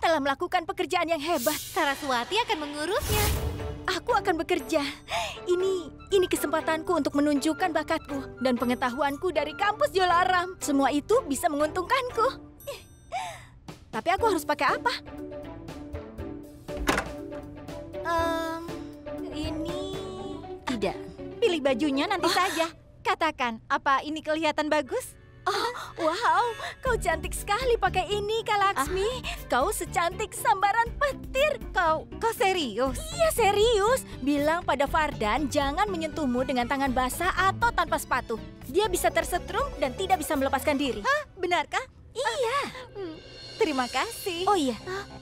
telah melakukan pekerjaan yang hebat. Saraswati akan mengurusnya. Aku akan bekerja. Ini kesempatanku untuk menunjukkan bakatku dan pengetahuanku dari kampus Jolaram. Semua itu bisa menguntungkanku. Tapi aku harus pakai apa? Ini... Tidak. Pilih bajunya nanti saja. Katakan, apa ini kelihatan bagus? Oh, wow, kau cantik sekali pakai ini, Kak Laksmi. Kau secantik sambaran petir. Kau serius? Iya, serius. Bilang pada Fardan jangan menyentuhmu dengan tangan basah atau tanpa sepatu. Dia bisa tersetrum dan tidak bisa melepaskan diri. Hah, benarkah? Iya. Terima kasih. Oh iya,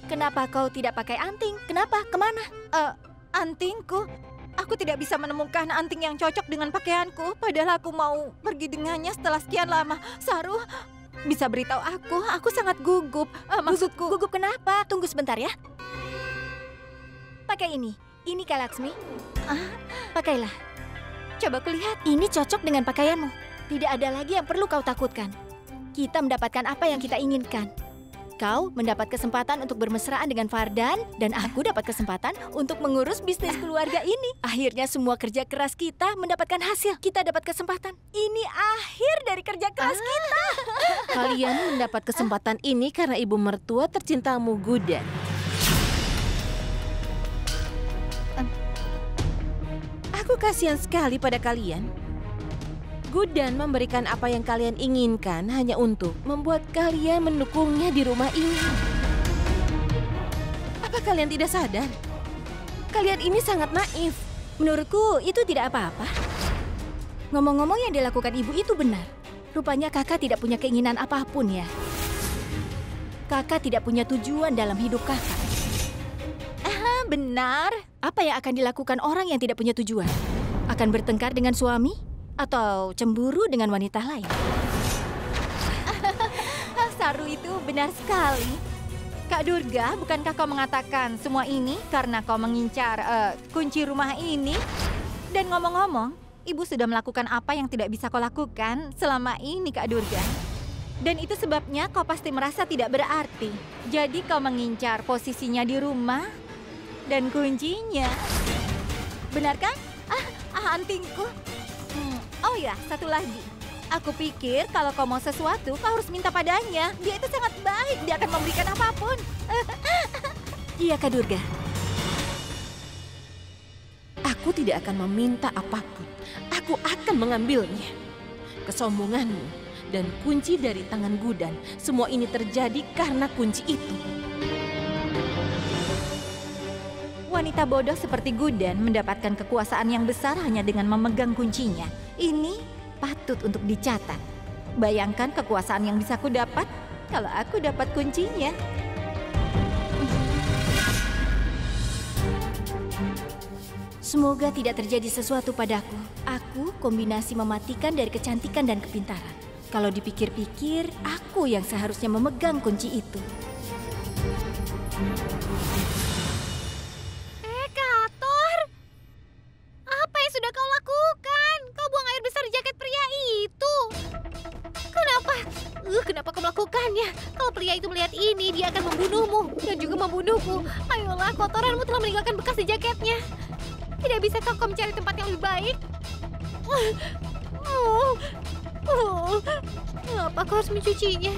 kenapa kau tidak pakai anting? Kenapa? Kemana? Antingku? Aku tidak bisa menemukan anting yang cocok dengan pakaianku. Padahal aku mau pergi dengannya setelah sekian lama. Saru, bisa beritahu aku sangat gugup. Maksudku... Gugup kenapa? Tunggu sebentar ya. Pakai ini. Ini Kak Laksmi. Pakailah. Coba kulihat. Ini cocok dengan pakaianmu. Tidak ada lagi yang perlu kau takutkan. Kita mendapatkan apa yang kita inginkan. Kau mendapat kesempatan untuk bermesraan dengan Fardan, dan aku dapat kesempatan untuk mengurus bisnis keluarga ini. Akhirnya semua kerja keras kita mendapatkan hasil. Kita dapat kesempatan. Ini akhir dari kerja keras kita. Kalian mendapat kesempatan ini karena ibu mertua tercintamu, Gudan. Aku kasihan sekali pada kalian. Gudan memberikan apa yang kalian inginkan hanya untuk membuat kalian mendukungnya di rumah ini. Apa kalian tidak sadar? Kalian ini sangat naif. Menurutku itu tidak apa-apa. Ngomong-ngomong yang dilakukan ibu itu benar. Rupanya kakak tidak punya keinginan apapun ya. Kakak tidak punya tujuan dalam hidup kakak. Benar. Apa yang akan dilakukan orang yang tidak punya tujuan? Akan bertengkar dengan suami? Atau cemburu dengan wanita lain? Saru itu benar sekali. Kak Durga, bukankah kau mengatakan semua ini karena kau mengincar kunci rumah ini? Dan ngomong-ngomong, ibu sudah melakukan apa yang tidak bisa kau lakukan selama ini, Kak Durga. Dan itu sebabnya kau pasti merasa tidak berarti. Jadi kau mengincar posisinya di rumah dan kuncinya. Benarkah? Antingku. Oh ya, satu lagi. Aku pikir kalau kau mau sesuatu, kau harus minta padanya. Dia itu sangat baik, dia akan memberikan apapun. Iya, Kak Durga. Aku tidak akan meminta apapun. Aku akan mengambilnya. Kesombonganmu dan kunci dari tangan Gudan, semua ini terjadi karena kunci itu. Wanita bodoh seperti Gudan mendapatkan kekuasaan yang besar hanya dengan memegang kuncinya. Ini patut untuk dicatat. Bayangkan kekuasaan yang bisa aku dapat kalau aku dapat kuncinya. Semoga tidak terjadi sesuatu padaku. Aku kombinasi mematikan dari kecantikan dan kepintaran. Kalau dipikir-pikir, aku yang seharusnya memegang kunci itu. Kator! Apa yang sudah kau lakukan? Kau buang air besar di jaket pria itu. Kenapa? Kenapa kau melakukannya? Kalau pria itu melihat ini, dia akan membunuhmu dan juga membunuhku. Ayolah, kotoranmu telah meninggalkan bekas di jaketnya. Tidak bisakah kau mencari tempat yang lebih baik? Mengapa kau harus mencucinya?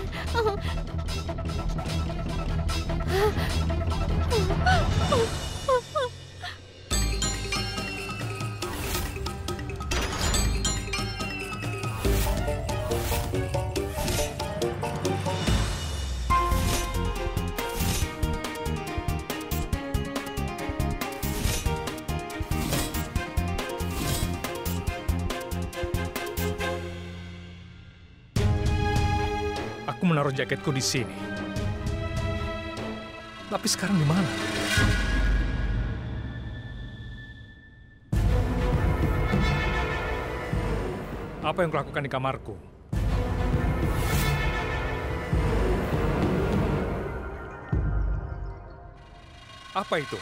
Aku menaruh jaketku di sini. Tapi sekarang di mana? Apa yang kulakukan di kamarku? Apa itu?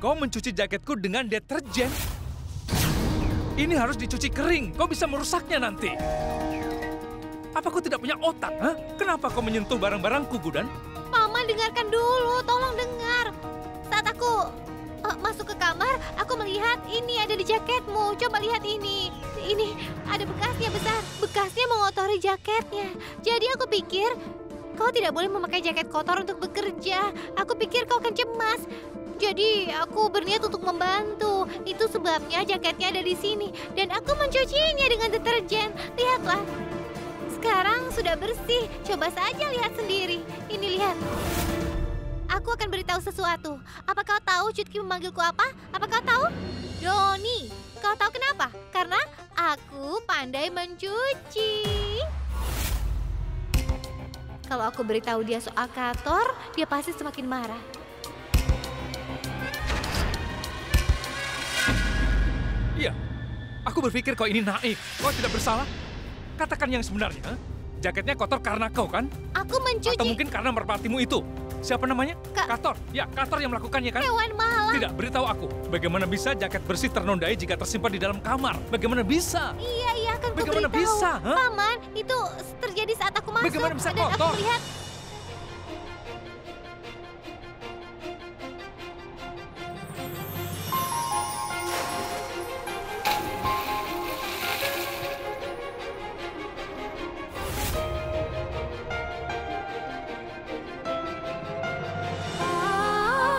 Kau mencuci jaketku dengan deterjen. Ini harus dicuci kering. Kau bisa merusaknya nanti. Apa kau tidak punya otak? Hah? Kenapa kau menyentuh barang-barangku, Gudan? Paman, dengarkan dulu. Tolong dengar. Saat aku masuk ke kamar, aku melihat ini ada di jaketmu. Coba lihat ini. Ini ada bekasnya besar. Bekasnya mengotori jaketnya. Jadi aku pikir kau tidak boleh memakai jaket kotor untuk bekerja. Aku pikir kau akan cemas. Jadi aku berniat untuk membantu. Itu sebabnya jaketnya ada di sini. Dan aku mencucinya dengan deterjen. Lihatlah. Sekarang sudah bersih. Coba saja lihat sendiri. Ini lihat. Aku akan beritahu sesuatu. Apa kau tahu Cutki memanggilku apa? Apa kau tahu? Doni. Kau tahu kenapa? Karena aku pandai mencuci. Kalau aku beritahu dia soal Kator, dia pasti semakin marah. Iya, aku berpikir kau ini naif. Kau tidak bersalah. Katakan yang sebenarnya. Jaketnya kotor karena kau, kan? Aku mencuci. Atau mungkin karena merpatimu itu. Siapa namanya? Ka- Kator. Ya, Kator yang melakukannya, kan? Hewan malang. Tidak, beritahu aku. Bagaimana bisa jaket bersih ternodai jika tersimpan di dalam kamar? Bagaimana bisa? Iya, akan Bagaimana kuberitahu. bisa? Hah? Paman, itu terjadi saat aku masuk. Bagaimana bisa dan kotor? aku melihat.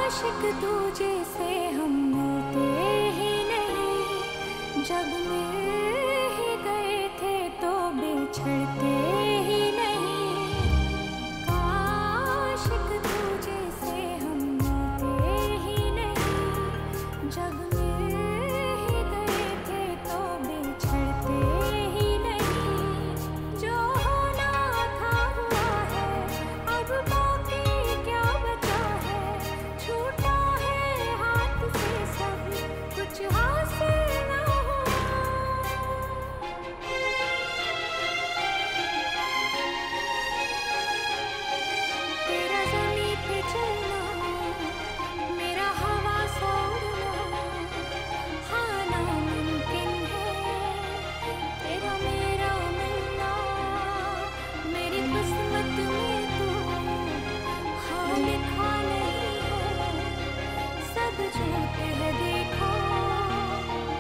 आशिक तुझे से हम मिलते ही नहीं, जब मिल ही गए थे तो बिछड़ते ही नहीं। आशिक तुझे से हम मिलते ही नहीं, जब मिल ही गए थे तो बिछड़ते ही नहीं। जो होना था हुआ है, अब बाकी क्या बचा है। छूटा है हाथ से सब कुछ हासिल न हुआ। तेरा ज़मीं पे चलना, मेरा हवा सा उड़ना, हाँ नामुमकिन है तेरा मेरा मिलना। मेरी किस्मत में तो हाँ लिखा नहीं है, सब झूठ है देखो,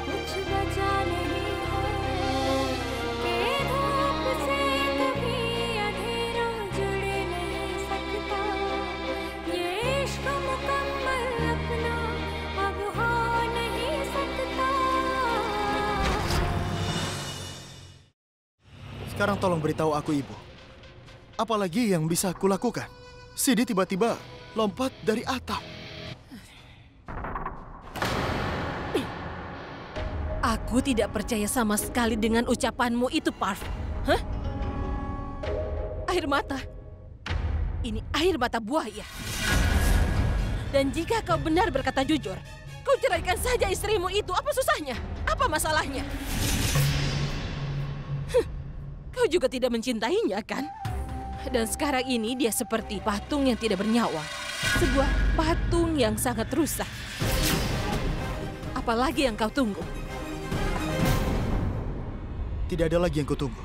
कुछ बचा नहीं है। के धूप से कभी अंधेरा जुड़ नहीं सकता, ये इश्क मुकम्मल अपना अब हो नहीं सकता। Sekarang tolong beritahu aku, Ibu. Apalagi yang bisa aku lakukan? Sidi tiba-tiba lompat dari atap. Aku tidak percaya sama sekali dengan ucapanmu itu, Parv. Hah? Air mata. Ini air mata buaya. Dan jika kau benar berkata jujur, kau ceraikan saja istrimu itu. Apa susahnya? Apa masalahnya? Kau juga tidak mencintainya, kan? Dan sekarang ini dia seperti patung yang tidak bernyawa. Sebuah patung yang sangat rusak. Apalagi yang kau tunggu? Tidak ada lagi yang kutunggu.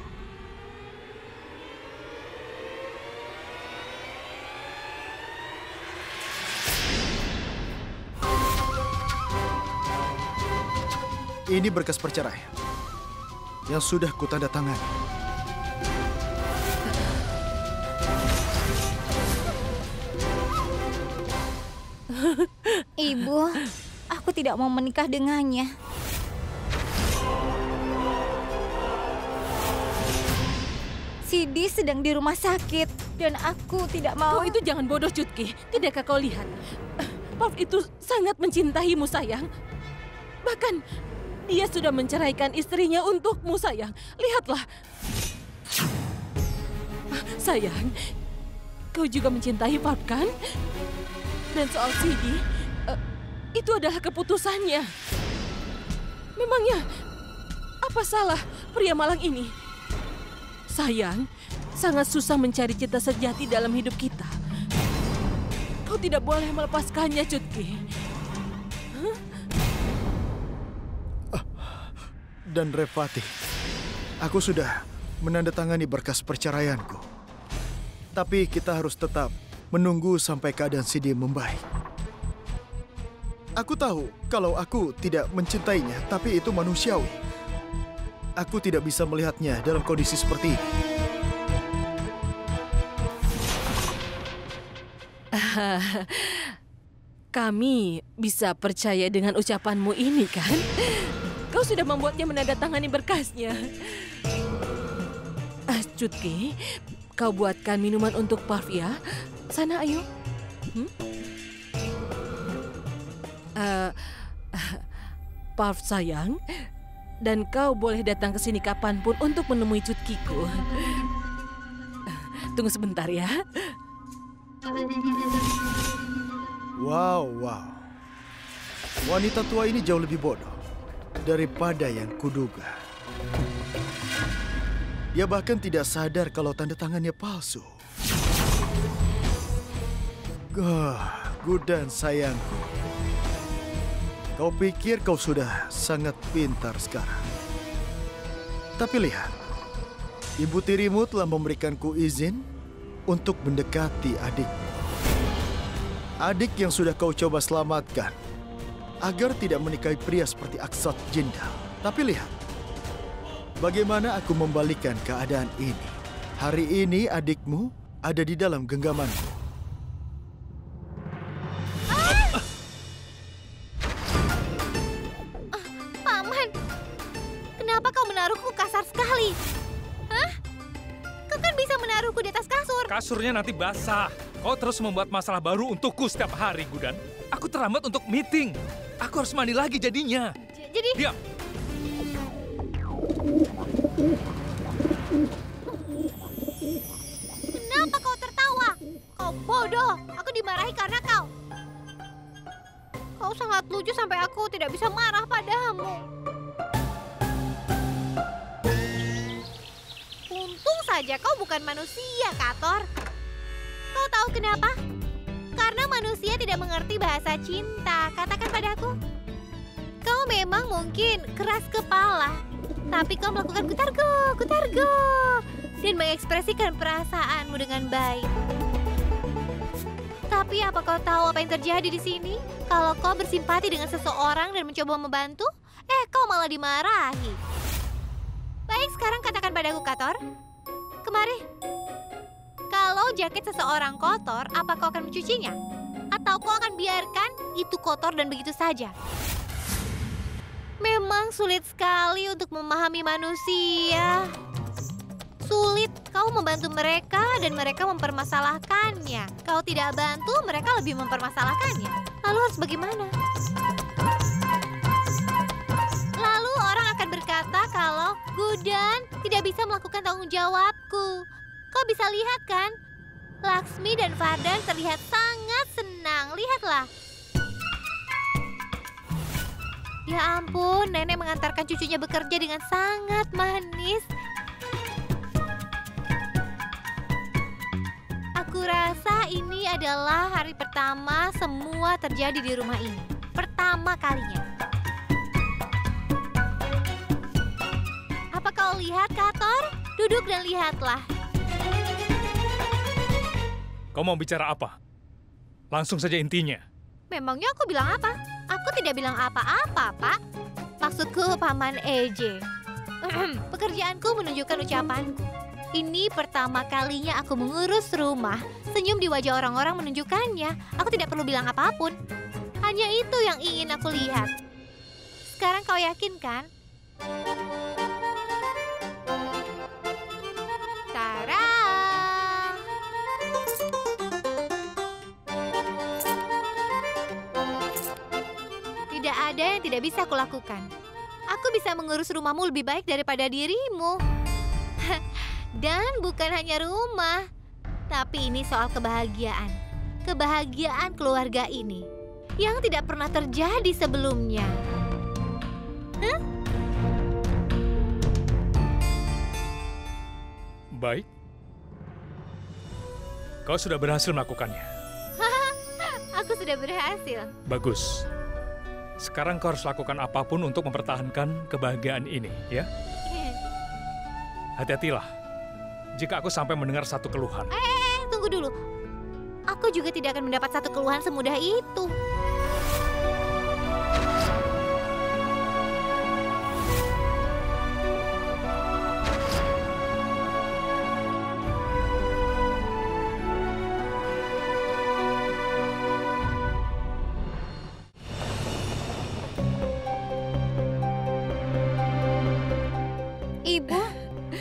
Ini berkas perceraian yang sudah kutandatangani. Ibu, aku tidak mau menikah dengannya. Sidi sedang di rumah sakit dan aku tidak mau. Kau itu jangan bodoh, Cutki. Tidakkah kau lihat? Parv itu sangat mencintaimu, sayang. Bahkan dia sudah menceraikan istrinya untukmu, sayang. Lihatlah. Sayang, kau juga mencintai Parv, kan? Dan soal Sidi, itu adalah keputusannya. Memangnya, apa salah pria malang ini? Sayang, sangat susah mencari cinta sejati dalam hidup kita. Kau tidak boleh melepaskannya, Cutki. Dan Revati, aku sudah menandatangani berkas perceraianku. Tapi kita harus tetap menunggu sampai keadaan Sidi membaik. Aku tahu kalau aku tidak mencintainya, tapi itu manusiawi. Aku tidak bisa melihatnya dalam kondisi seperti ini. Kami bisa percaya dengan ucapanmu ini, kan? Kau sudah membuatnya menandatangani berkasnya. Cutki, kau buatkan minuman untuk Parv ya. Sana, ayo. Parv sayang, dan kau boleh datang ke sini kapanpun untuk menemui Cutkiku. Tunggu sebentar ya. Wow. Wanita tua ini jauh lebih bodoh daripada yang kuduga. Dia bahkan tidak sadar kalau tanda tangannya palsu. Gudan sayangku. Kau pikir kau sudah sangat pintar sekarang. Tapi lihat, ibu tirimu telah memberikanku izin untuk mendekati adikmu. Adik yang sudah kau coba selamatkan agar tidak menikahi pria seperti Aksat Jindal. Tapi lihat, bagaimana aku membalikan keadaan ini. Hari ini adikmu ada di dalam genggamanku. Paman, kenapa kau menaruhku kasar sekali? Hah? Kau kan bisa menaruhku di atas kasur. Kasurnya nanti basah. Kau terus membuat masalah baru untukku setiap hari, Gudan. Aku terlambat untuk meeting. Aku harus mandi lagi jadinya. Jadi... Diam. Kenapa kau tertawa? Kau bodoh. Aku dimarahi karena kau. Kau sangat lucu sampai aku tidak bisa marah padamu. Untung saja kau bukan manusia, Kator. Kau tahu kenapa? Karena manusia tidak mengerti bahasa cinta. Katakan padaku. Kau memang mungkin keras kepala, tapi kau melakukan kutargo, dan mengekspresikan perasaanmu dengan baik. Tapi apa kau tahu apa yang terjadi di sini? Kalau kau bersimpati dengan seseorang dan mencoba membantu, kau malah dimarahi. Baik, sekarang katakan padaku, Kator. Kemari. Kalau jaket seseorang kotor, apa kau akan mencucinya? Atau kau akan biarkan itu kotor dan begitu saja? Memang sulit sekali untuk memahami manusia. Sulit kau membantu mereka dan mereka mempermasalahkannya. Kau tidak bantu, mereka lebih mempermasalahkannya. Lalu harus bagaimana? Lalu orang akan berkata kalau Gudan tidak bisa melakukan tanggung jawabku. Kau bisa lihat kan? Laksmi dan Fardan terlihat sangat senang. Lihatlah. Ya ampun, nenek mengantarkan cucunya bekerja dengan sangat manis. Aku rasa ini adalah hari pertama semua terjadi di rumah ini. Pertama kalinya. Apa kau lihat, Kator? Duduk dan lihatlah. Kau mau bicara apa? Langsung saja intinya. Memangnya aku bilang apa? Aku tidak bilang apa-apa, Pak. Maksudku Paman EJ. Pekerjaanku menunjukkan ucapanku. Ini pertama kalinya aku mengurus rumah. Senyum di wajah orang-orang menunjukkannya. Aku tidak perlu bilang apapun. Hanya itu yang ingin aku lihat. Sekarang kau yakin kan? Tara! Tidak ada yang tidak bisa kulakukan. Aku bisa mengurus rumahmu lebih baik daripada dirimu. Dan bukan hanya rumah, tapi ini soal kebahagiaan. Kebahagiaan keluarga ini yang tidak pernah terjadi sebelumnya. Hah? Baik. Kau sudah berhasil melakukannya. Aku sudah berhasil. Bagus. Sekarang kau harus lakukan apapun untuk mempertahankan kebahagiaan ini, ya? Hati-hatilah. Jika aku sampai mendengar satu keluhan. Tunggu dulu. Aku juga tidak akan mendapat satu keluhan semudah itu. Ibu,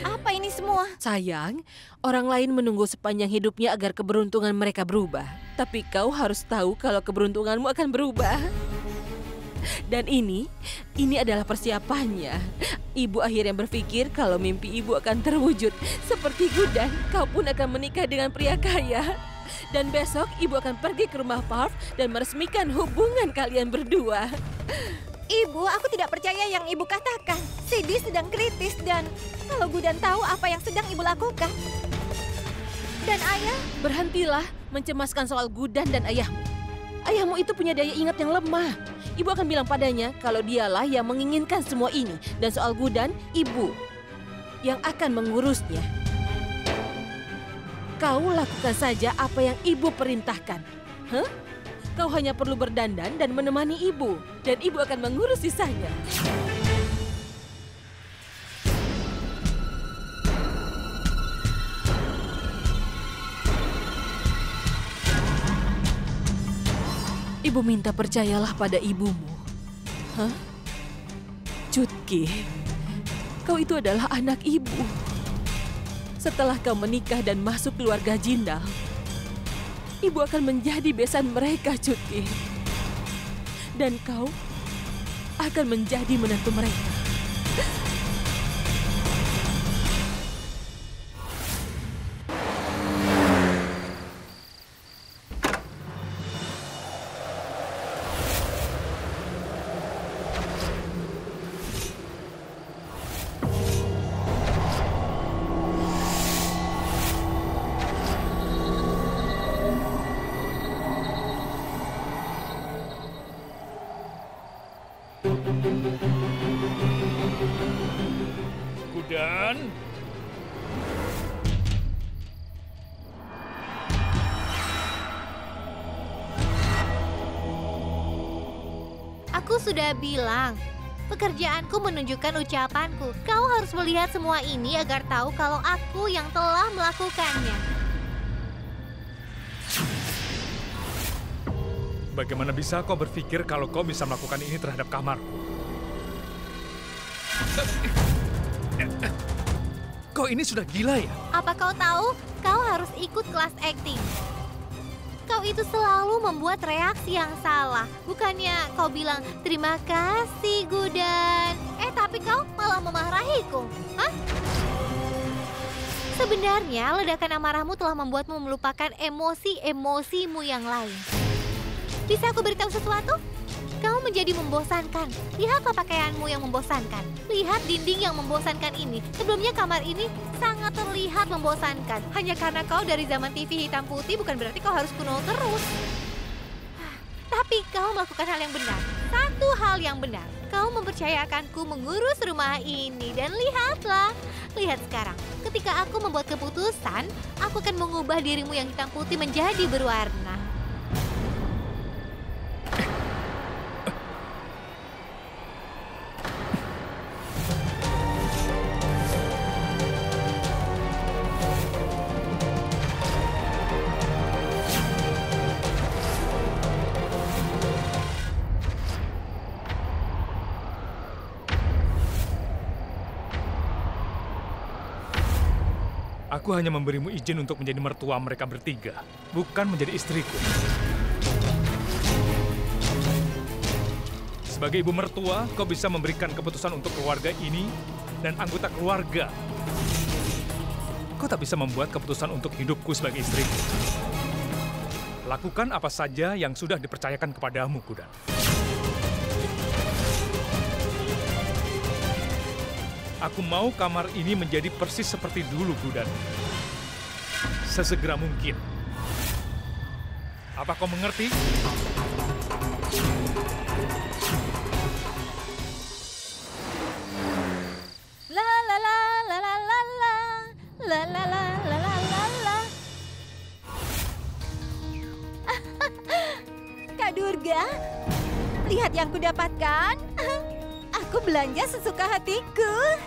apa ini semua? Sayang, orang lain menunggu sepanjang hidupnya agar keberuntungan mereka berubah. Tapi kau harus tahu kalau keberuntunganmu akan berubah. Dan ini adalah persiapannya. Ibu akhirnya berpikir kalau mimpi ibu akan terwujud. Seperti Gudan, kau pun akan menikah dengan pria kaya. Dan besok ibu akan pergi ke rumah Parv dan meresmikan hubungan kalian berdua. Ibu, aku tidak percaya yang ibu katakan. Sidi sedang kritis dan kalau Gudan tahu apa yang sedang ibu lakukan. Dan ayah, Berhentilah mencemaskan soal Gudan dan ayahmu. Ayahmu itu punya daya ingat yang lemah. Ibu akan bilang padanya kalau dialah yang menginginkan semua ini. Dan soal Gudan, ibu yang akan mengurusnya. Kau lakukan saja apa yang ibu perintahkan. Kau hanya perlu berdandan dan menemani ibu. Dan ibu akan mengurus sisanya. Ibu minta percayalah pada ibumu. Chutki, kau itu adalah anak ibu. Setelah kau menikah dan masuk keluarga Jindal, ibu akan menjadi besan mereka, Chutki. Dan kau akan menjadi menantu mereka. Gudan. Aku sudah bilang, pekerjaanku menunjukkan ucapanku. Kau harus melihat semua ini agar tahu kalau aku yang telah melakukannya. Bagaimana bisa kau berpikir kalau kau bisa melakukan ini terhadap kamarku? Kau ini sudah gila ya? Apa kau tahu? Kau harus ikut kelas acting. Kau itu selalu membuat reaksi yang salah. Bukannya kau bilang, terima kasih Gudan. Tapi kau malah memarahiku. Hah? Sebenarnya ledakan amarahmu telah membuatmu melupakan emosi-emosimu yang lain. Bisa aku beritahu sesuatu? Kau menjadi membosankan. Lihatlah pakaianmu yang membosankan. Lihat dinding yang membosankan ini. Sebelumnya kamar ini sangat terlihat membosankan. Hanya karena kau dari zaman TV hitam putih bukan berarti kau harus kuno terus. Tapi kau melakukan hal yang benar. Satu hal yang benar. Kau mempercayakanku mengurus rumah ini. Dan lihatlah. Lihat sekarang. Ketika aku membuat keputusan, aku akan mengubah dirimu yang hitam putih menjadi berwarna. Aku hanya memberimu izin untuk menjadi mertua mereka bertiga, bukan menjadi istriku. Sebagai ibu mertua, kau bisa memberikan keputusan untuk keluarga ini dan anggota keluarga. Kau tak bisa membuat keputusan untuk hidupku sebagai istriku. Lakukan apa saja yang sudah dipercayakan kepadamu, Gudan. Aku mau kamar ini menjadi persis seperti dulu, Gudan. Sesegera mungkin. Apa kau mengerti? La la la la la la la. Kak Durga, lihat yang kudapatkan. Aku belanja sesuka hatiku.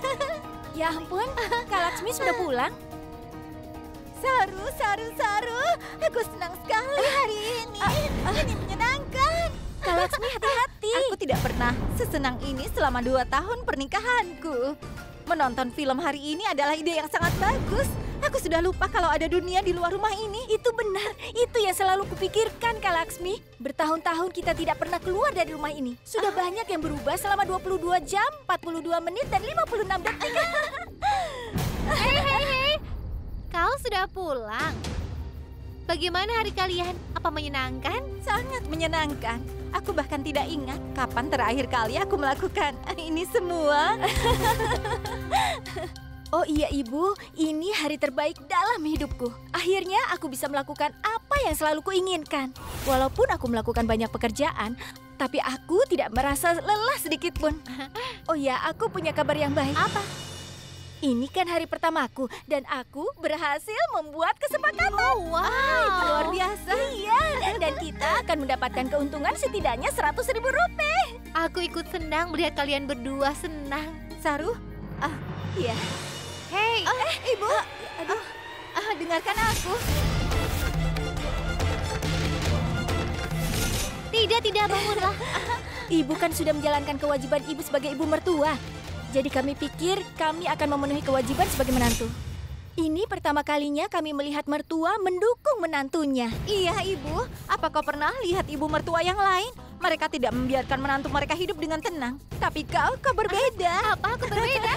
Ya ampun, Kak Laksmi sudah pulang? Saru, Saru, Saru. Aku senang sekali hari ini. Ini menyenangkan. Kak Laksmi, hati-hati. Aku tidak pernah sesenang ini selama 2 tahun pernikahanku. Menonton film hari ini adalah ide yang sangat bagus. Aku sudah lupa kalau ada dunia di luar rumah ini. Itu benar, itu yang selalu kupikirkan, Kak Laksmi. Bertahun-tahun kita tidak pernah keluar dari rumah ini. Sudah banyak yang berubah selama 22 jam, 42 menit, dan 56 detik. Hei, kau sudah pulang. Bagaimana hari kalian? Apa menyenangkan? Sangat menyenangkan. Aku bahkan tidak ingat kapan terakhir kali aku melakukan ini semua. Oh iya Ibu, ini hari terbaik dalam hidupku. Akhirnya aku bisa melakukan apa yang selalu kuinginkan. Walaupun aku melakukan banyak pekerjaan, tapi aku tidak merasa lelah sedikit pun. Oh ya, aku punya kabar yang baik. Apa? Ini kan hari pertamaku dan aku berhasil membuat kesepakatan. Oh, wow. Luar biasa. Iya, dan kita akan mendapatkan keuntungan setidaknya 100.000 rupiah. Aku ikut senang melihat kalian berdua senang. Saru? Iya. Hei, Ibu. Dengarkan aku. tidak bangunlah. Ibu kan sudah menjalankan kewajiban ibu sebagai ibu mertua. Jadi kami pikir kami akan memenuhi kewajiban sebagai menantu. Ini pertama kalinya kami melihat mertua mendukung menantunya. Iya, Ibu. Apa kau pernah lihat ibu mertua yang lain? Mereka tidak membiarkan menantu mereka hidup dengan tenang. Tapi kau berbeda. Apa aku berbeda?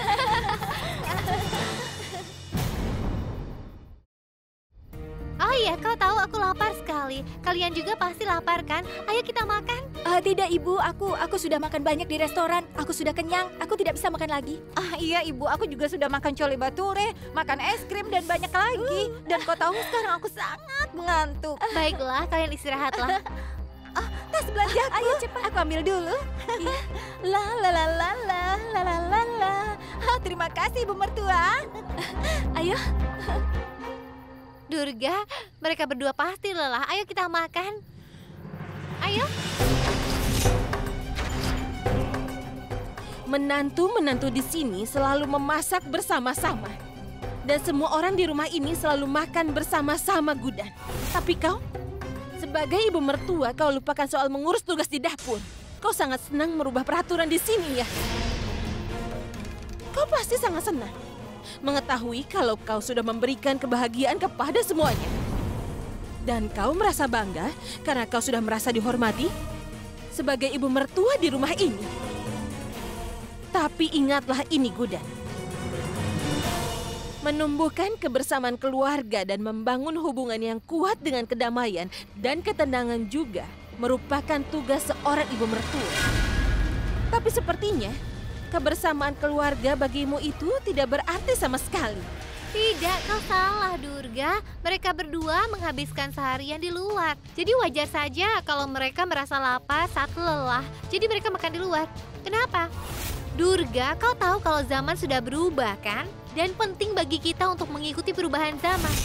Oh iya, kau tahu aku lapar sekali. Kalian juga pasti lapar kan? Ayo kita makan. Tidak Ibu, aku sudah makan banyak di restoran. Aku sudah kenyang, aku tidak bisa makan lagi. Iya, Ibu. Aku juga sudah makan cole bature, makan es krim, dan banyak lagi. Dan kau tahu sekarang aku sangat mengantuk. Baiklah, kalian istirahatlah. Tas belanjaku. Ayo cepat. Aku ambil dulu. La la la la la la la la la. Terima kasih Ibu mertua. Ayo. Durga, mereka berdua pasti lelah. Ayo kita makan. Ayo. Menantu-menantu di sini selalu memasak bersama-sama. Dan semua orang di rumah ini selalu makan bersama-sama, Gudan. Tapi kau, sebagai ibu mertua, kau lupakan soal mengurus tugas di dapur. Kau sangat senang merubah peraturan di sini, ya? Kau pasti sangat senang mengetahui kalau kau sudah memberikan kebahagiaan kepada semuanya. Dan kau merasa bangga karena kau sudah merasa dihormati sebagai ibu mertua di rumah ini. Tapi ingatlah ini, Gudan. Menumbuhkan kebersamaan keluarga dan membangun hubungan yang kuat dengan kedamaian dan ketenangan juga merupakan tugas seorang ibu mertua. Tapi sepertinya kebersamaan keluarga bagimu itu tidak berarti sama sekali. Tidak, kau salah Durga. Mereka berdua menghabiskan seharian di luar. Jadi wajar saja kalau mereka merasa lapar saat lelah. Jadi mereka makan di luar. Kenapa? Durga, kau tahu kalau zaman sudah berubah kan? Dan penting bagi kita untuk mengikuti perubahan zaman.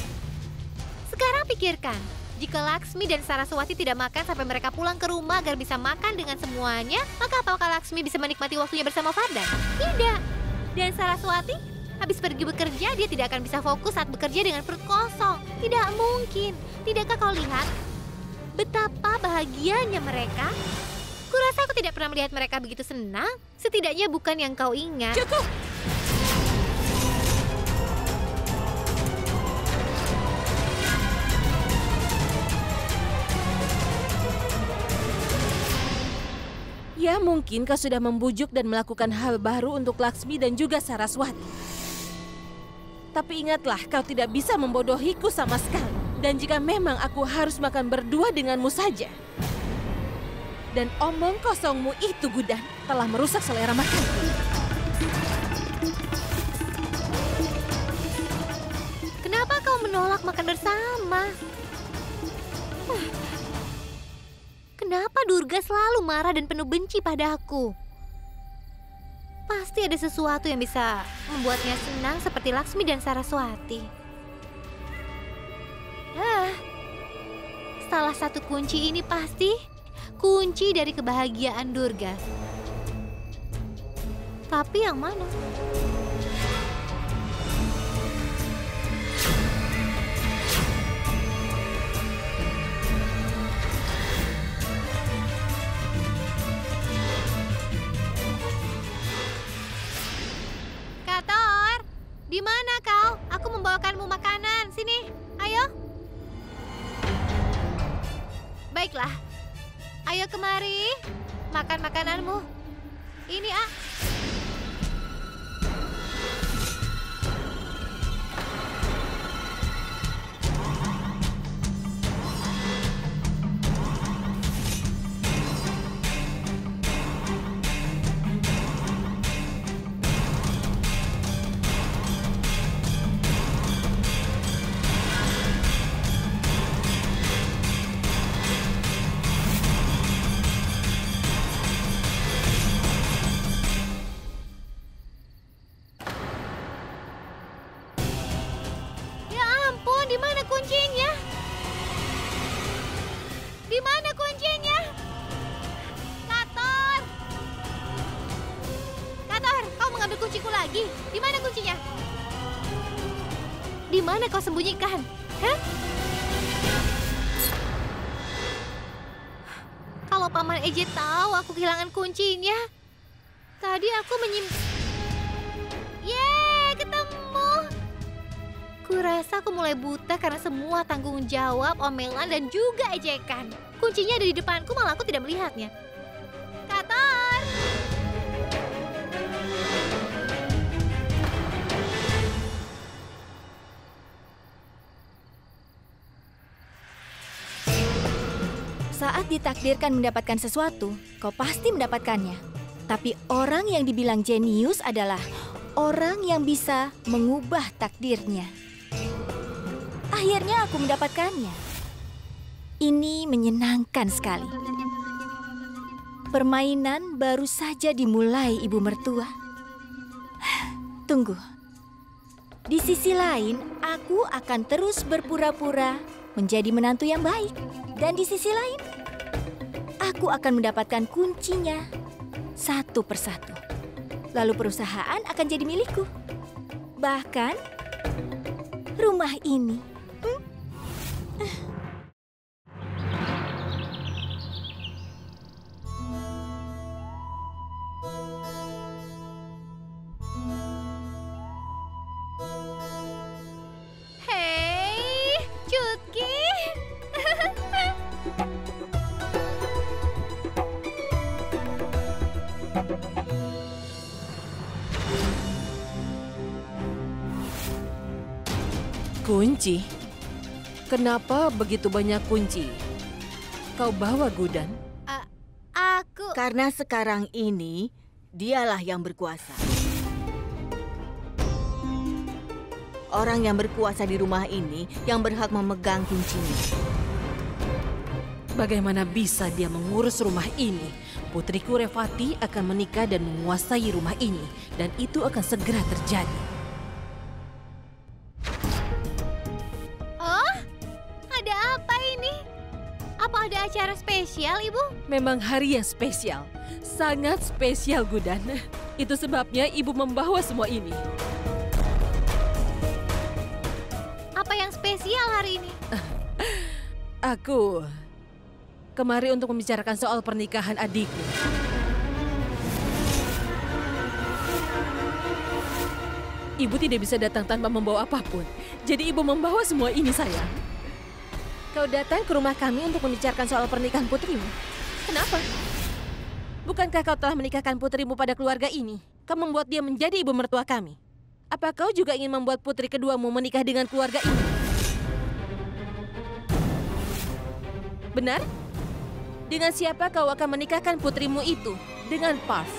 Sekarang pikirkan, jika Laksmi dan Saraswati tidak makan sampai mereka pulang ke rumah agar bisa makan dengan semuanya, maka apakah Laksmi bisa menikmati waktunya bersama Fardan? Tidak. Dan Saraswati, habis pergi bekerja, dia tidak akan bisa fokus saat bekerja dengan perut kosong. Tidak mungkin. Tidakkah kau lihat betapa bahagianya mereka? Kurasa aku tidak pernah melihat mereka begitu senang. Setidaknya bukan yang kau ingat. Cukup! Ya, mungkin kau sudah membujuk dan melakukan hal baru untuk Laksmi dan juga Saraswati. Tapi ingatlah, kau tidak bisa membodohiku sama sekali. Dan jika memang aku harus makan berdua denganmu saja. Dan omong kosongmu itu, Gudan, telah merusak selera makan. Kenapa kau menolak makan bersama? Kenapa Durga selalu marah dan penuh benci padaku? Pasti ada sesuatu yang bisa membuatnya senang seperti Laksmi dan Saraswati. Salah satu kunci ini pasti kunci dari kebahagiaan Durga. Tapi yang mana? Kator, di mana kau? Aku membawakanmu makanan. Sini, ayo. Baiklah, ayo kemari. Makan makananmu. Ini, ah. Di mana kuncinya? Di mana kuncinya? Kator! Kator, kau mengambil kunciku lagi. Di mana kuncinya? Di mana kau sembunyikan? Hah? Kalau Paman Eje tahu aku kehilangan kuncinya. Tadi aku Yeay, ketemu! Kurasa aku mulai buta karena semua tanggung jawab, omelan, dan juga ejekan. Kuncinya ada di depanku, malah aku tidak melihatnya. Kator! Saat ditakdirkan mendapatkan sesuatu, kau pasti mendapatkannya. Tapi orang yang dibilang jenius adalah orang yang bisa mengubah takdirnya. Akhirnya aku mendapatkannya. Ini menyenangkan sekali. Permainan baru saja dimulai, Ibu Mertua. Tunggu. Di sisi lain, aku akan terus berpura-pura menjadi menantu yang baik. Dan di sisi lain, aku akan mendapatkan kuncinya satu persatu. Lalu perusahaan akan jadi milikku. Bahkan rumah ini. Hei, Cutki. Kunci? Kenapa begitu banyak kunci? Kau bawa Gudan? Aku... Karena sekarang ini, dialah yang berkuasa. Orang yang berkuasa di rumah ini yang berhak memegang kuncinya. Bagaimana bisa dia mengurus rumah ini? Putriku Revati akan menikah dan menguasai rumah ini. Dan itu akan segera terjadi. Oh, ada apa ini? Apa ada acara spesial, Ibu? Memang hari yang spesial. Sangat spesial, Gudan. Itu sebabnya Ibu membawa semua ini. Apa yang spesial hari ini? Aku kemari untuk membicarakan soal pernikahan adikku. Ibu tidak bisa datang tanpa membawa apapun. Jadi Ibu membawa semua ini, sayang. Kau datang ke rumah kami untuk membicarakan soal pernikahan putrimu. Kenapa? Bukankah kau telah menikahkan putrimu pada keluarga ini? Kau membuat dia menjadi ibu mertua kami. Apa kau juga ingin membuat putri keduamu menikah dengan keluarga ini? Benar? Dengan siapa kau akan menikahkan putrimu itu? Dengan Parv.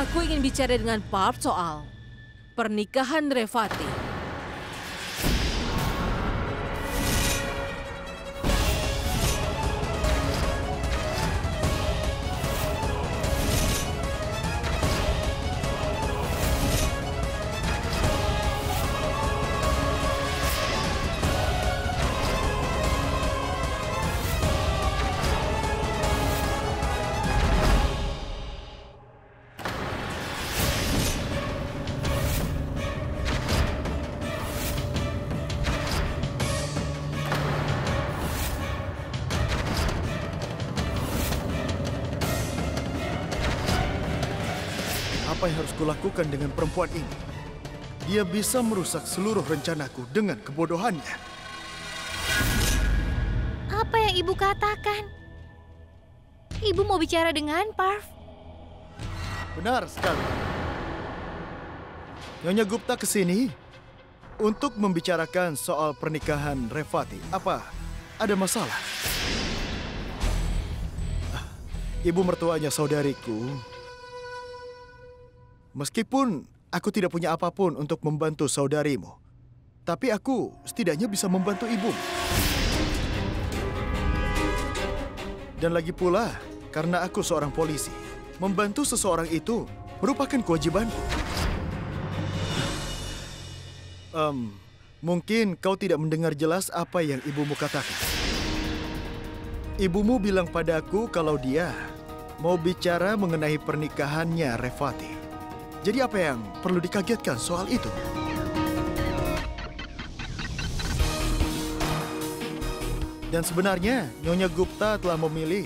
Aku ingin bicara dengan Parv soal pernikahan Revati. apa yang harus kulakukan dengan perempuan ini. Dia bisa merusak seluruh rencanaku dengan kebodohannya. Apa yang ibu katakan? Ibu mau bicara dengan Parv? Benar sekali. Nyonya Gupta ke sini untuk membicarakan soal pernikahan Revati. Apa ada masalah? Ibu mertuanya saudariku. Meskipun aku tidak punya apapun untuk membantu saudarimu, tapi aku setidaknya bisa membantu ibu. Dan lagi pula, karena aku seorang polisi, membantu seseorang itu merupakan kewajibanku. Mungkin kau tidak mendengar jelas apa yang ibumu katakan. Ibumu bilang padaku kalau dia mau bicara mengenai pernikahannya Revati. Jadi apa yang perlu dikagetkan soal itu? Dan sebenarnya Nyonya Gupta telah memilih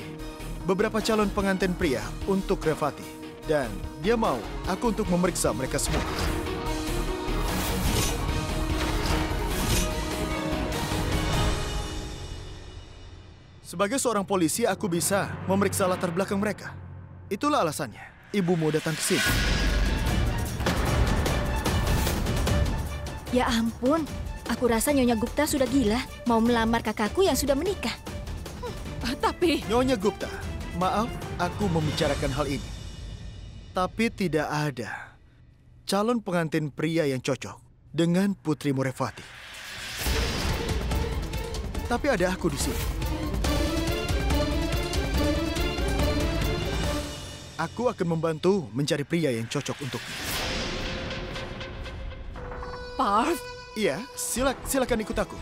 beberapa calon pengantin pria untuk Revati. Dan dia mau aku untuk memeriksa mereka semua. Sebagai seorang polisi, aku bisa memeriksa latar belakang mereka. Itulah alasannya ibumu datang ke sini. Ya ampun, aku rasa Nyonya Gupta sudah gila mau melamar kakakku yang sudah menikah. Tapi... Nyonya Gupta, maaf aku membicarakan hal ini. Tapi tidak ada calon pengantin pria yang cocok dengan putrimu Revati. Tapi ada aku di sini. Aku akan membantu mencari pria yang cocok untukmu. Parv? Iya, silakan ikut aku.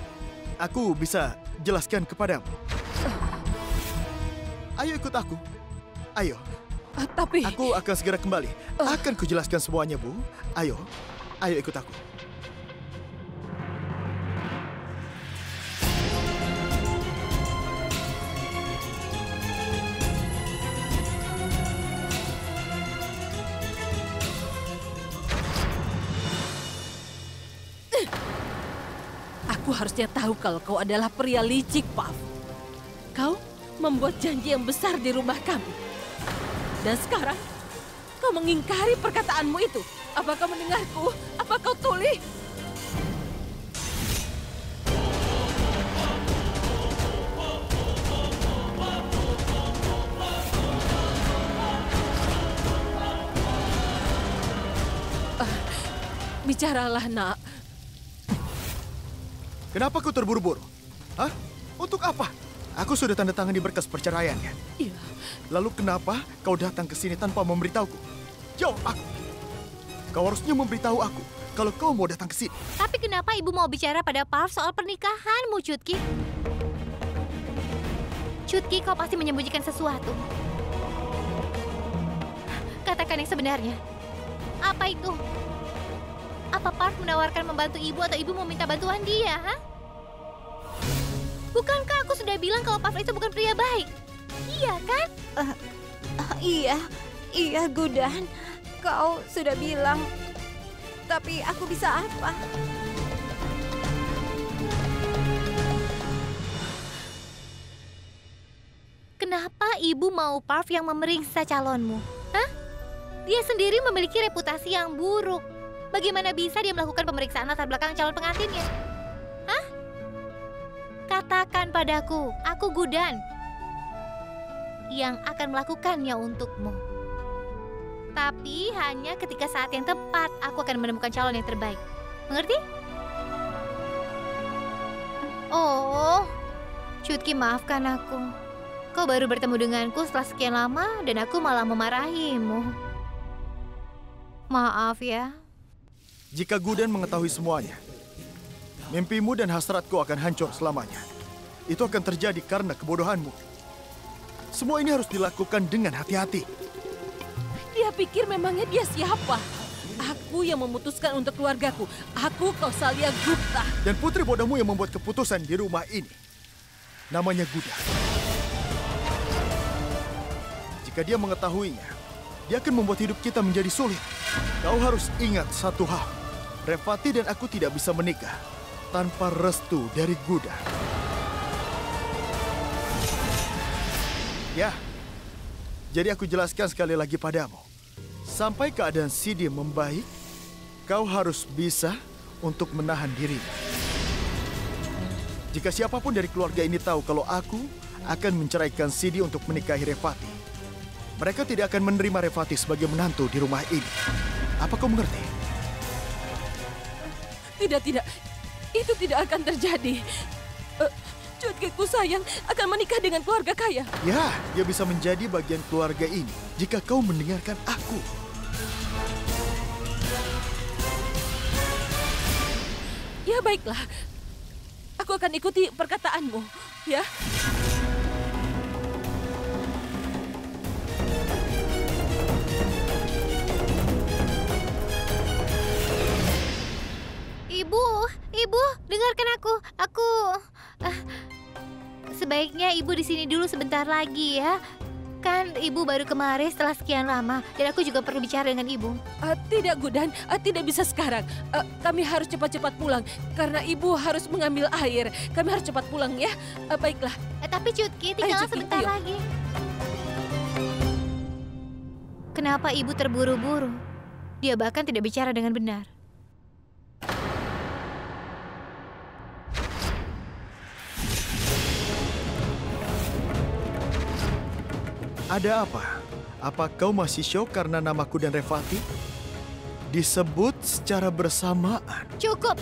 Aku bisa jelaskan kepadamu. Ayo ikut aku. Ayo. Tapi... Aku akan segera kembali. Akan kujelaskan semuanya, Bu. Ayo ikut aku. Aku harusnya tahu kalau kau adalah pria licik, Parv. Kau membuat janji yang besar di rumah kami. Dan sekarang, kau mengingkari perkataanmu itu. Apa kau mendengarku? Apa kau tuli? Bicaralah, nak. Kenapa kau terburu-buru? Hah? Untuk apa? Aku sudah tanda tangan di berkas perceraiannya. Iya. Lalu kenapa kau datang ke sini tanpa memberitahuku? Jawab aku. Kau harusnya memberitahu aku kalau kau mau datang ke sini. Tapi kenapa ibu mau bicara pada Parv soal pernikahanmu, Chutki? Chutki, kau pasti menyembunyikan sesuatu. Katakan yang sebenarnya. Apa itu? Apa Parv menawarkan membantu ibu atau ibu mau minta bantuan dia, ha? Bukankah aku sudah bilang kalau Parv itu bukan pria baik? Iya kan? Iya Gudan. Kau sudah bilang. Tapi aku bisa apa? Kenapa ibu mau Parv yang memeriksa calonmu? Hah? Dia sendiri memiliki reputasi yang buruk. Bagaimana bisa dia melakukan pemeriksaan latar belakang calon pengantinnya? Hah? Katakan padaku, aku Gudan yang akan melakukannya untukmu. Tapi hanya ketika saat yang tepat aku akan menemukan calon yang terbaik. Mengerti? Oh, Chutki, maafkan aku. Kau baru bertemu denganku setelah sekian lama dan aku malah memarahimu. Maaf ya. Jika Gudan mengetahui semuanya, mimpimu dan hasratku akan hancur selamanya. Itu akan terjadi karena kebodohanmu. Semua ini harus dilakukan dengan hati-hati. Dia pikir memangnya dia siapa? Aku yang memutuskan untuk keluargaku. Aku Kausalya Gupta. Dan putri bodohmu yang membuat keputusan di rumah ini. Namanya Gudan. Jika dia mengetahuinya, dia akan membuat hidup kita menjadi sulit. Kau harus ingat satu hal. Revati dan aku tidak bisa menikah tanpa restu dari Gudan. Ya, jadi aku jelaskan sekali lagi padamu. Sampai keadaan Sidi membaik, kau harus bisa untuk menahan dirimu. Jika siapapun dari keluarga ini tahu kalau aku akan menceraikan Sidi untuk menikahi Revati, mereka tidak akan menerima Revati sebagai menantu di rumah ini. Apa kau mengerti? Tidak. Itu tidak akan terjadi. Cutkiku sayang akan menikah dengan keluarga kaya. Ya, dia bisa menjadi bagian keluarga ini jika kau mendengarkan aku. Ya baiklah. Aku akan ikuti perkataanmu, ya. Ibu, dengarkan aku. Sebaiknya ibu di sini dulu sebentar lagi ya. Kan ibu baru kemarin setelah sekian lama, dan aku juga perlu bicara dengan ibu. Tidak, Gudan. Tidak bisa sekarang. Kami harus cepat-cepat pulang karena ibu harus mengambil air. Kami harus cepat pulang ya. Baiklah. Tapi Cutki, tinggal Cutki, sebentar ayo. lagi. Kenapa ibu terburu-buru? Dia bahkan tidak bicara dengan benar. Ada apa? Apa kau masih syok karena namaku dan Revati disebut secara bersamaan? Cukup!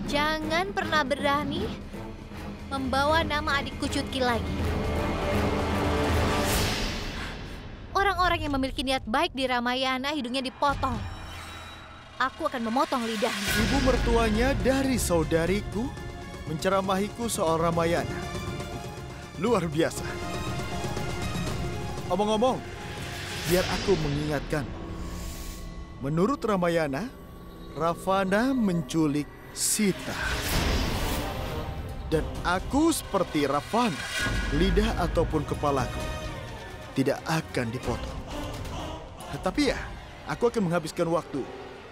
Jangan pernah berani membawa nama adikku Cutki lagi. Orang-orang yang memiliki niat baik di Ramayana hidungnya dipotong. Aku akan memotong lidahnya. Ibu mertuanya dari saudariku menceramahiku soal Ramayana. Luar biasa. Omong-omong, biar aku mengingatkan. Menurut Ramayana, Ravana menculik Sita. Dan aku seperti Ravana, lidah ataupun kepalaku tidak akan dipotong. Tetapi ya, aku akan menghabiskan waktu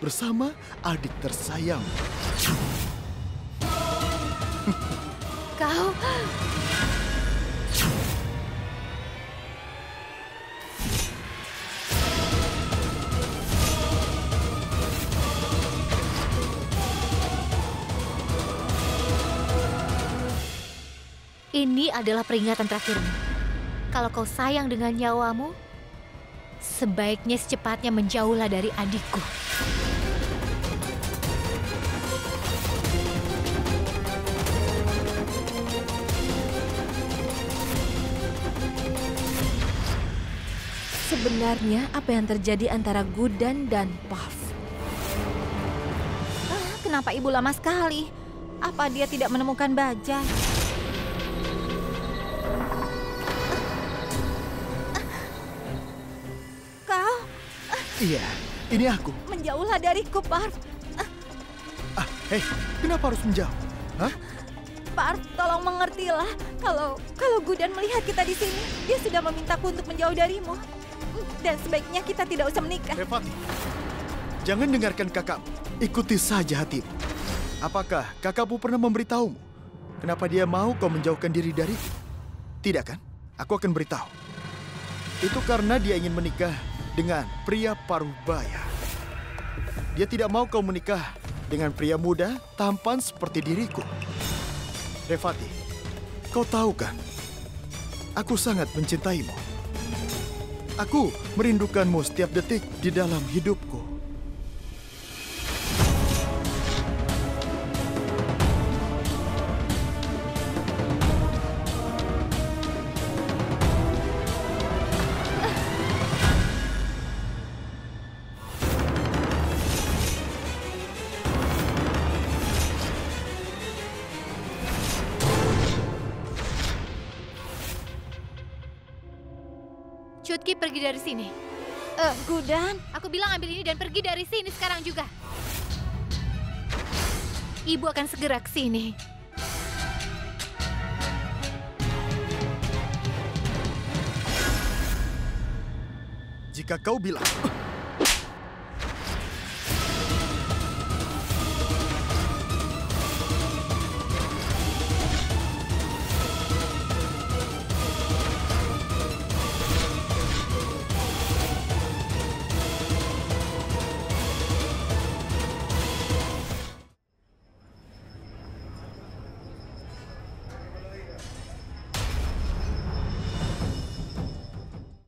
bersama adik tersayang. Kau... Ini adalah peringatan terakhirmu. Kalau kau sayang dengan nyawamu, sebaiknya secepatnya menjauhlah dari adikku. Sebenarnya apa yang terjadi antara Gudan dan Puff? Kenapa ibu lama sekali? Apa dia tidak menemukan bajai? Kau Iya, ini aku. menjauhlah dariku, Parv. Hei, kenapa harus menjauh? Hah? Parv, tolong mengertilah. Kalau Gudan melihat kita di sini, dia sudah memintaku untuk menjauh darimu. Dan sebaiknya kita tidak usah menikah. Revati, jangan dengarkan kakakmu. Ikuti saja hatimu. Apakah kakakmu pernah memberitahumu kenapa dia mau kau menjauhkan diri dariku? Tidak kan? Aku akan beritahu. Itu karena dia ingin menikah dengan pria Parubaya. Dia tidak mau kau menikah dengan pria muda tampan seperti diriku. Revati, kau tahu kan? Aku sangat mencintaimu. Aku merindukanmu setiap detik di dalam hidupku. Cutki, pergi dari sini. Gudan, Aku bilang ambil ini dan pergi dari sini sekarang juga. Ibu akan segera ke sini. jika kau bilang